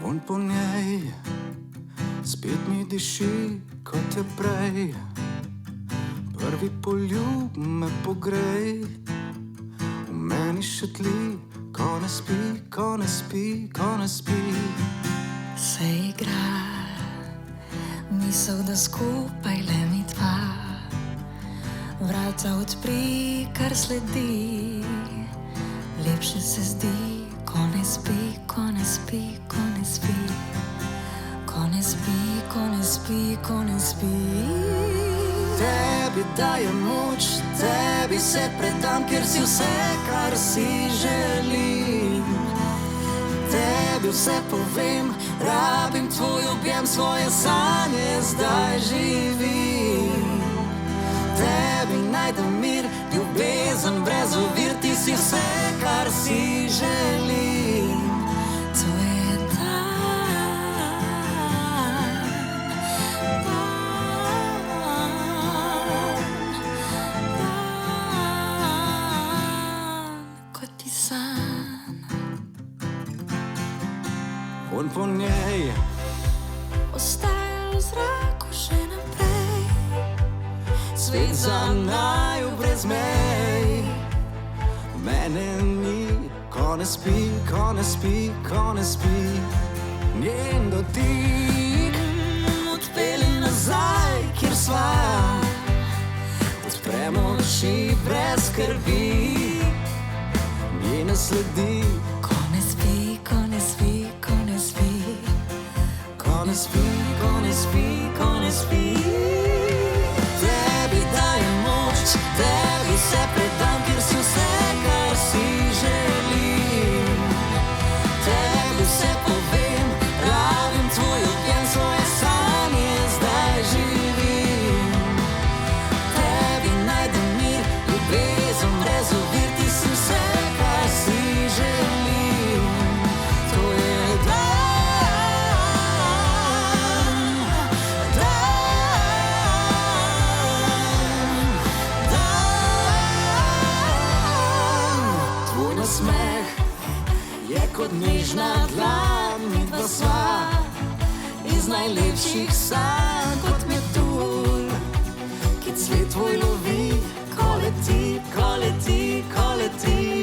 Vonj po njej spet mi diši kot je prej. Prvi poljub me pogrej, v meni še tli, ko ne spi, ko ne spi, ko ne spi. Se igra misel, da skupaj le mi dva, vrata odpri, kar sledi. Lepše se zdi, ko ne spi, ko ne spi, ko ne spi. Ko ne spi, ko ne spi, ko ne spi. Tebi dajem moč, tebi se predam, ker si vse, kar si želim. Tebi vse povem, rabim tvoj objem, svoje sanje zdaj živim. Tebi najdem mir, ljubezen brez ovir, ti si vse, kar si želim. To je kot ti san. Vonj po njej Ostaja v zraku še naprej. svet za naju brez mej. Mene ni, ko ne spi, ko ne spi, ko ne spi. Njen dotik odpelje nazaj, kjer sva. Odpremo oči brez skrbi, njene sledi. Ko ne spi, ko ne spi, ko ne spi. Ko ne spi, ko ne spi, ko ne spi. Tebi dajem moč, tebi se predam, ker si vse, kar si želim. Tebi vse povem, rabim tvoj objem, svoje sanje zdaj živim. Tebi najdem mir, ljubezen brez ovir, ti si vse, kar si želim. To je tvoj nasmeh je kot nežna dlan, midva sva iz najlepših sanj, kot metulj, ki cvet tvoj lovi, ko leti, ko leti, ko leti.